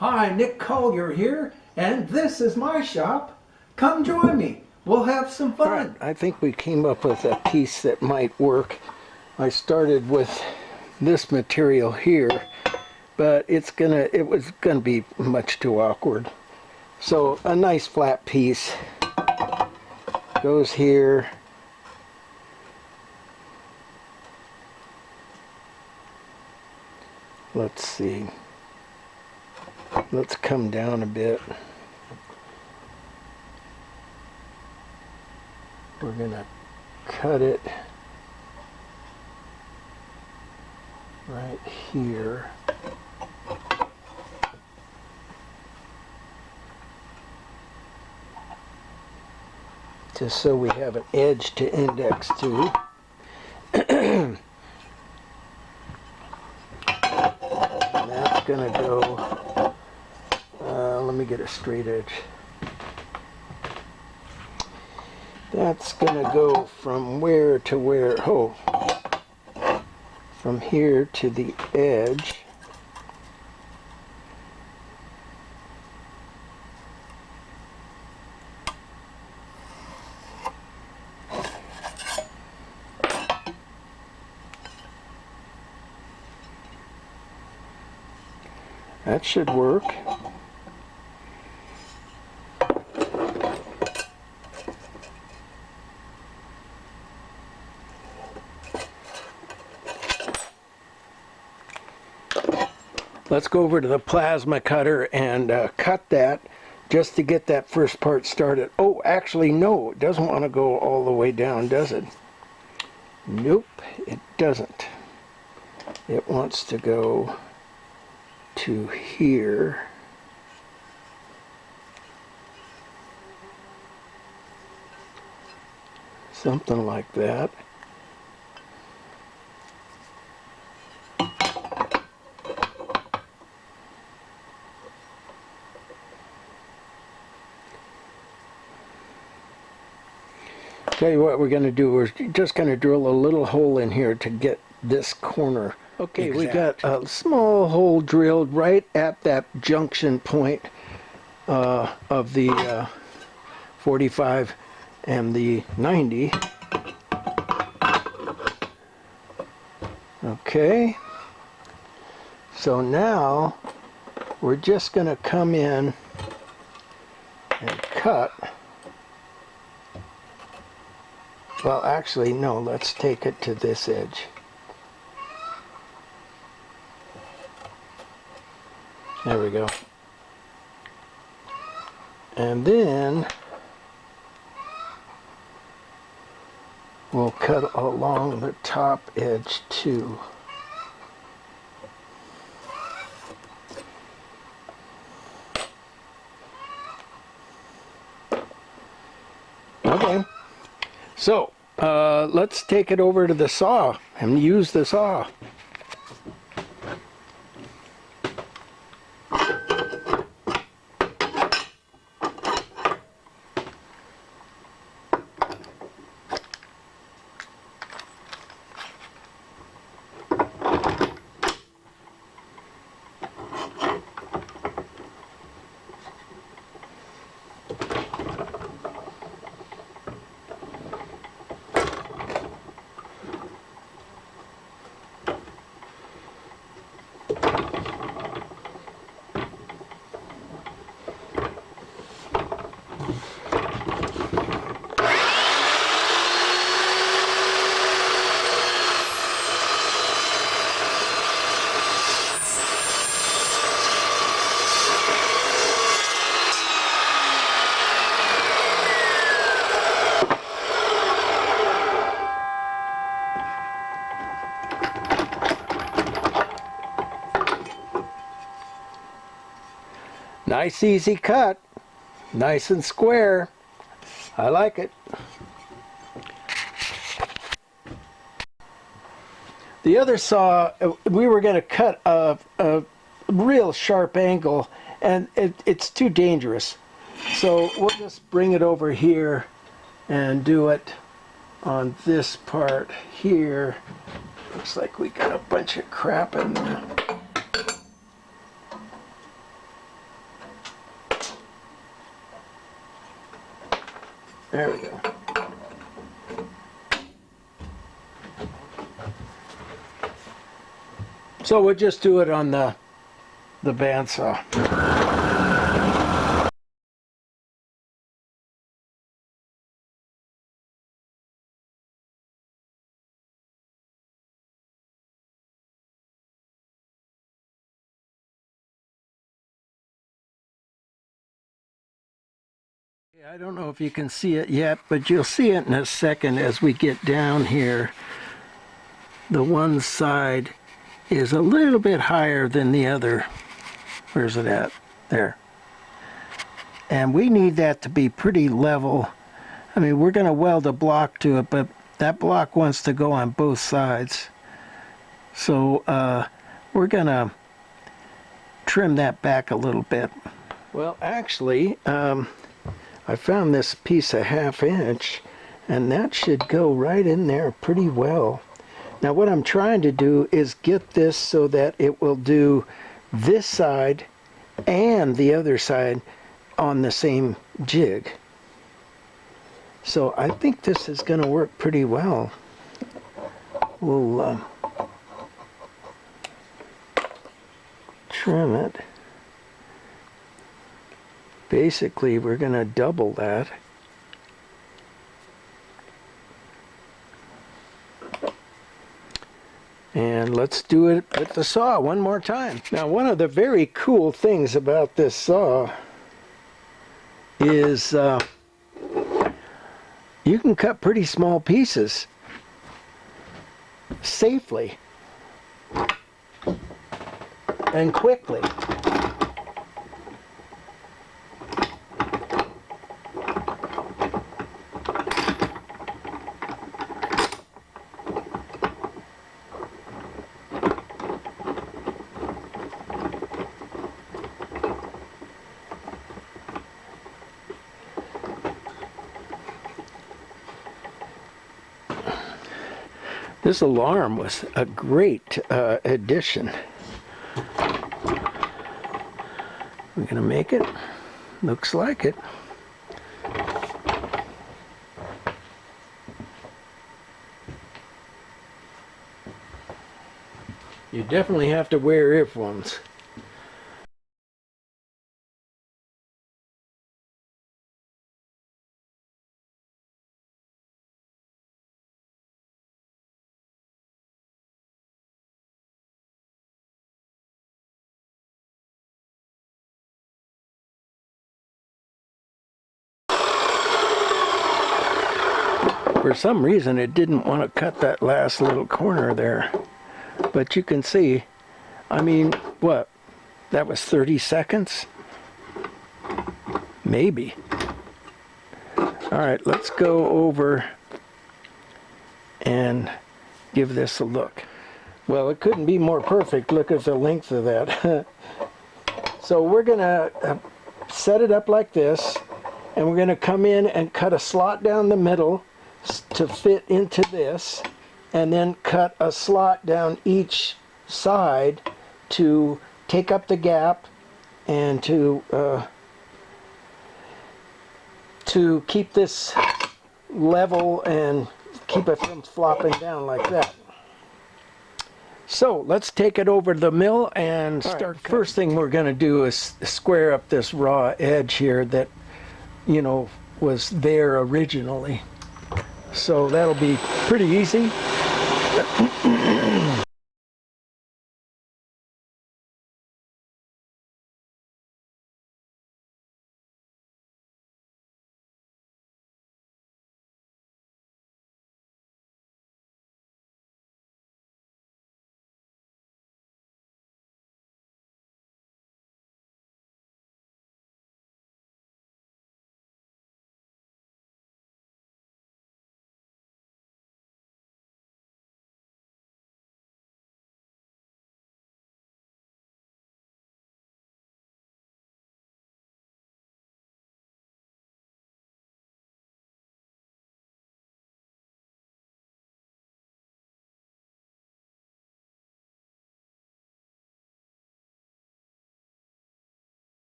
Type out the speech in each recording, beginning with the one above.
Hi, Nick Collier here, and this is my shop. Come join me. We'll have some fun. All right, I think we came up with a piece that might work. I started with this material here, but it was gonna be much too awkward. So a nice flat piece goes here. Let's see. Let's come down a bit. We're gonna cut it right here. Just so we have an edge to index to. That's gonna go, let me get a straight edge. That's gonna go from where to where? Oh, from here to the edge. That should work. Let's go over to the plasma cutter and cut that just to get that first part started. Oh, actually, no, it doesn't want to go all the way down, does it? Nope, it doesn't. It wants to go to here. Something like that. Tell you what we're going to do, we're just going to drill a little hole in here to get this corner. Okay, exact. We got a small hole drilled right at that junction point of the 45 and the 90. Okay, so now we're just going to come in and cut. Well, actually, no, let's take it to this edge. There we go. And then we'll cut along the top edge too. Okay. So, let's take it over to the saw and use the saw. Nice easy cut, nice and square. I like it. The other saw, we were going to cut a real sharp angle, and it's too dangerous. So we'll just bring it over here and do it on this part here. Looks like we got a bunch of crap in there. There we go. So we'll just do it on the bandsaw. I don't know if you can see it yet, but you'll see it in a second as we get down here. The one side is a little bit higher than the other. Where's it at? There. And we need that to be pretty level. I mean, we're going to weld a block to it, but that block wants to go on both sides. So we're going to trim that back a little bit. Well, actually, I found this piece of 1/2 inch, and that should go right in there pretty well. Now what I'm trying to do is get this so that it will do this side and the other side on the same jig. So I think this is going to work pretty well. We'll trim it. Basically, we're going to double that. And let's do it with the saw one more time. Now, one of the very cool things about this saw is you can cut pretty small pieces safely and quickly. This alarm was a great addition. We're gonna make it. Looks like it. You definitely have to wear earphones. For some reason it didn't want to cut that last little corner there. But you can see, I mean, what? That was 30 seconds? Maybe. Alright, let's go over and give this a look. Well, it couldn't be more perfect. Look at the length of that. So we're going to set it up like this, and we're going to come in and cut a slot down the middle to fit into this, and then cut a slot down each side to take up the gap and to keep this level and keep it from flopping down like that. So let's take it over to the mill and start. Right, first thing we're going to do is square up this raw edge here that, you know, was there originally. So that'll be pretty easy.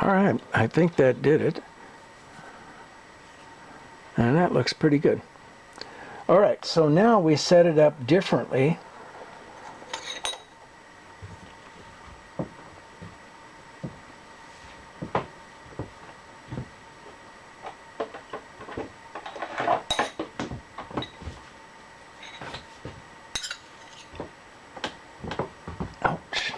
All right, I think that did it. And that looks pretty good. All right, so now we set it up differently. Ouch.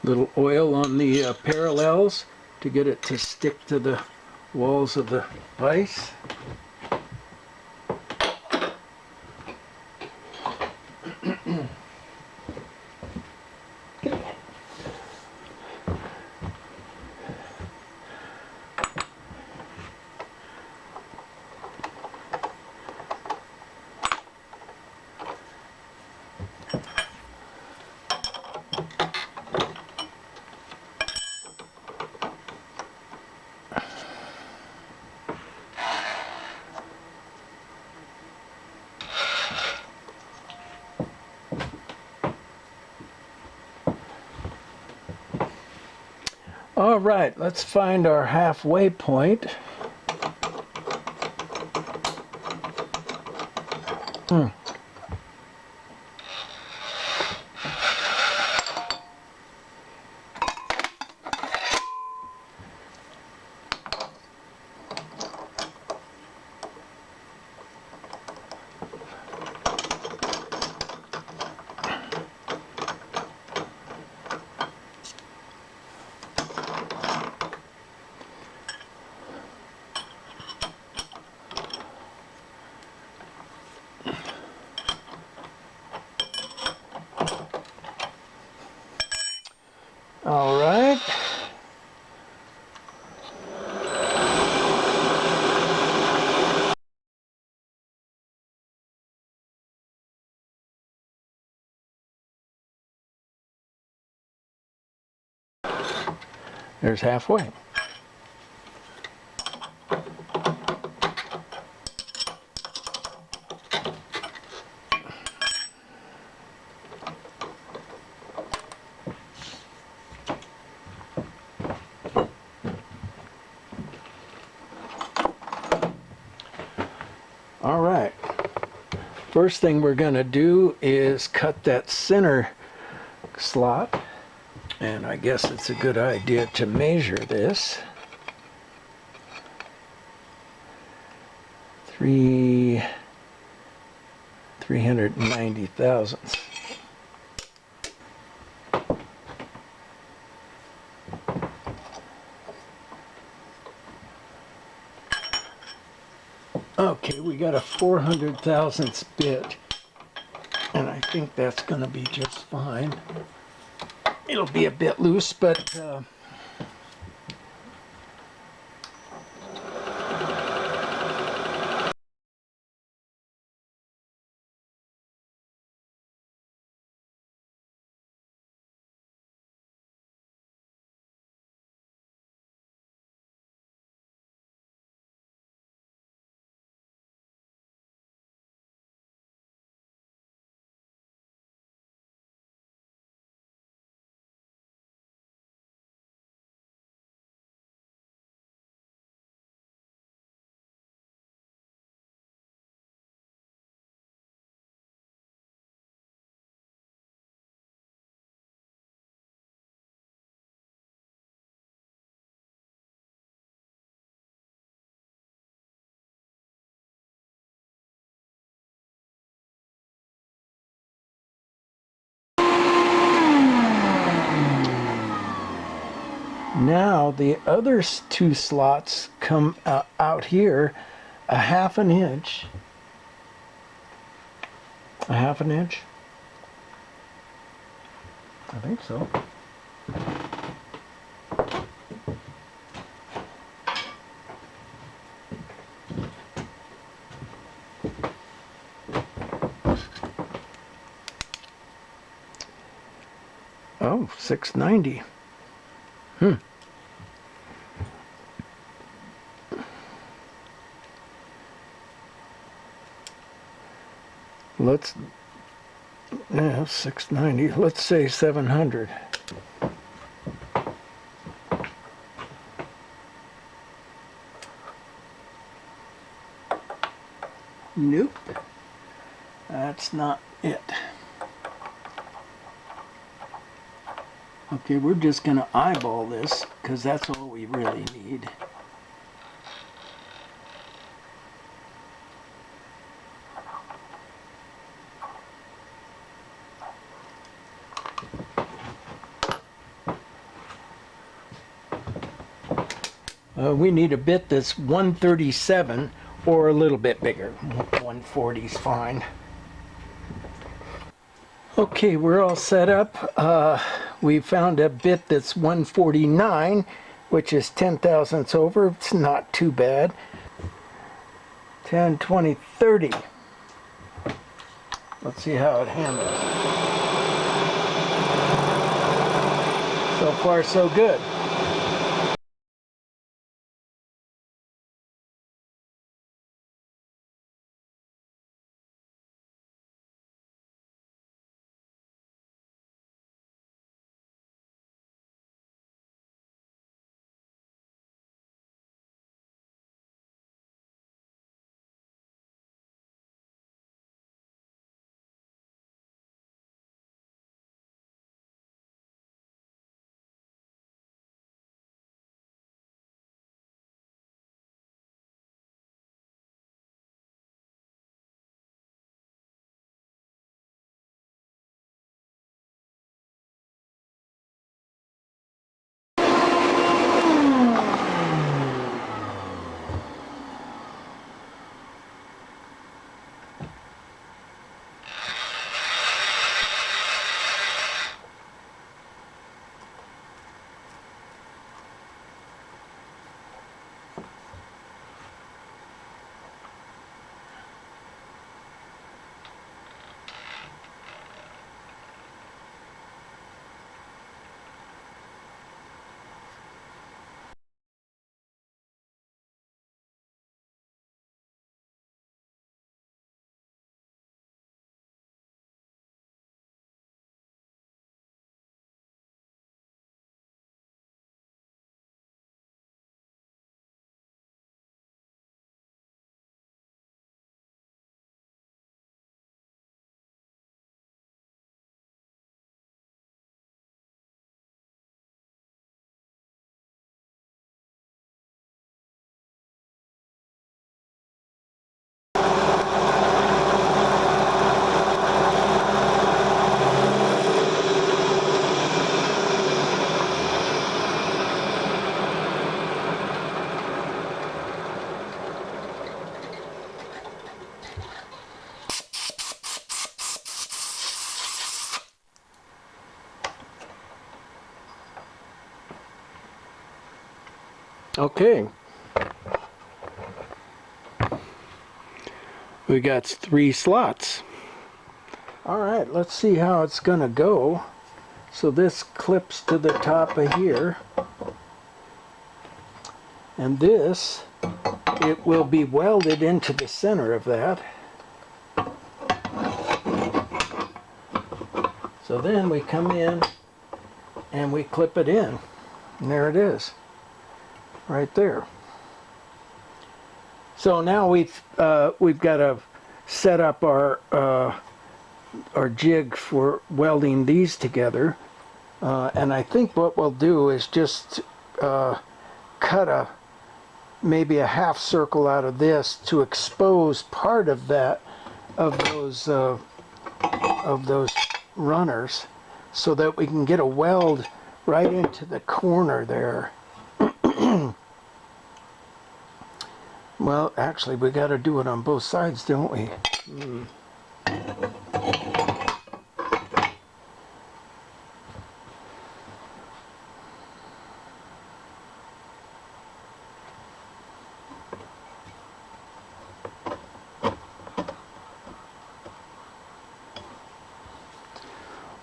Little oil on the parallels to get it to stick to the walls of the vise. All right, let's find our halfway point. All right. There's halfway. All right. First thing we're going to do is cut that center slot. And I guess it's a good idea to measure this. 390 thousandths. Okay, we got a 400 thousandths bit, and I think that's going to be just fine. It'll be a bit loose, but now the other two slots come out here a half an inch. A half an inch? I think so. Oh, 690. Let's, yeah, 690. Let's say 700. Nope. That's not it. Okay, we're just going to eyeball this because that's all we really need. We need a bit that's 137 or a little bit bigger. 140 is fine. Okay, we're all set up. We found a bit that's 149, which is 10 thousandths over. It's not too bad. 10, 20, 30. Let's see how it handles. So far, so good. Okay. We got 3 slots. All right, let's see how it's gonna go. So this clips to the top of here. And this, it will be welded into the center of that. So then we come in and we clip it in. And there it is. Right there. So now we've got to set up our jig for welding these together, and I think what we'll do is just cut maybe a half circle out of this to expose part of that of those runners, so that we can get a weld right into the corner there. Well, actually, we got to do it on both sides, don't we?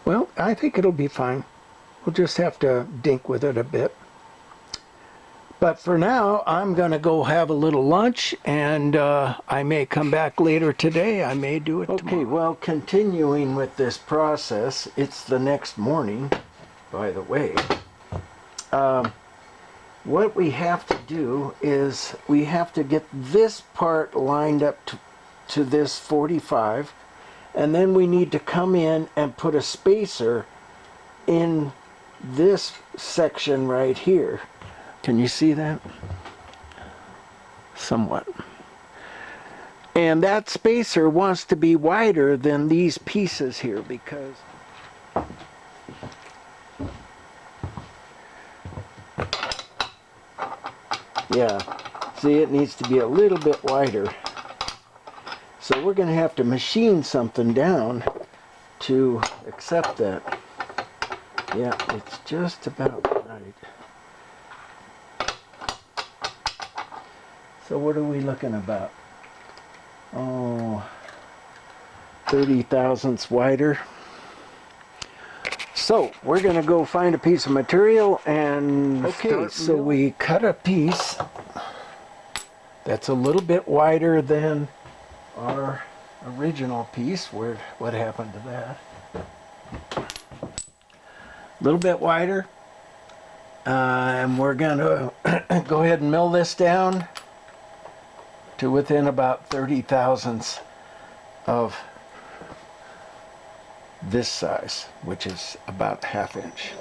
Well, I think it'll be fine. We'll just have to dink with it a bit. But for now, I'm going to go have a little lunch, and I may come back later today. I may do it tomorrow. Okay, well, continuing with this process, it's the next morning, by the way. What we have to do is we have to get this part lined up to this 45, and then we need to come in and put a spacer in this section right here. Can you see that? Somewhat. And that spacer wants to be wider than these pieces here because yeah, see, it needs to be a little bit wider. So we're going to have to machine something down to accept that. Yeah, it's just about right. So what are we looking about? Oh, 30 thousandths wider. So we're going to go find a piece of material and okay, so we cut a piece that's a little bit wider than our original piece. What happened to that? A little bit wider. And we're going to go ahead and mill this down to within about 30 thousandths of this size, which is about ½ inch.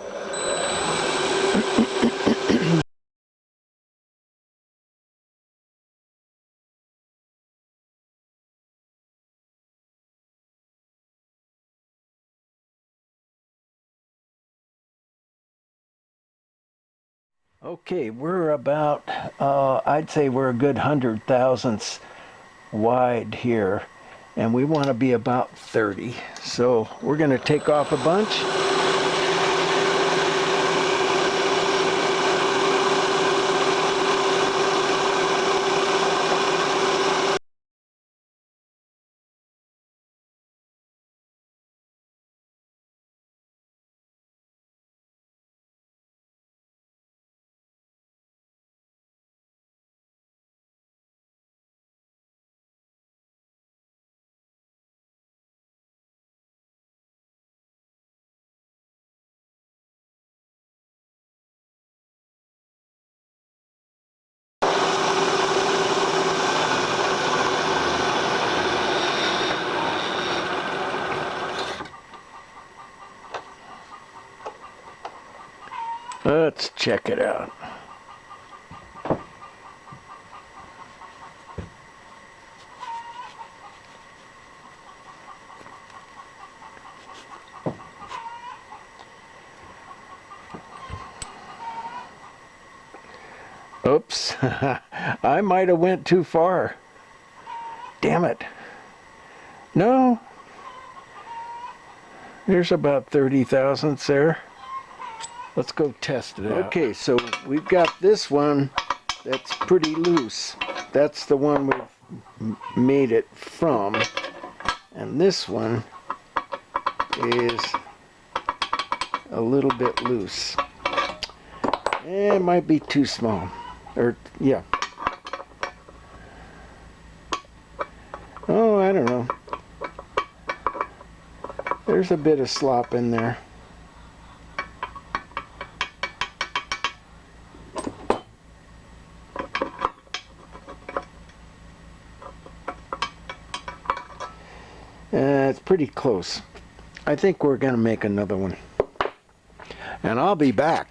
Okay, we're about, I'd say we're a good 100 thousandths wide here, and we want to be about 30. So we're going to take off a bunch. Let's check it out. Oops, I might have went too far. Damn it. No, there's about 30 thousandths there. Let's go test it out. Okay, so we've got this one that's pretty loose. That's the one we've made it from. And this one is a little bit loose. It might be too small. Or, yeah. Oh, I don't know. There's a bit of slop in there. It's pretty close. I think we're going to make another one. And I'll be back.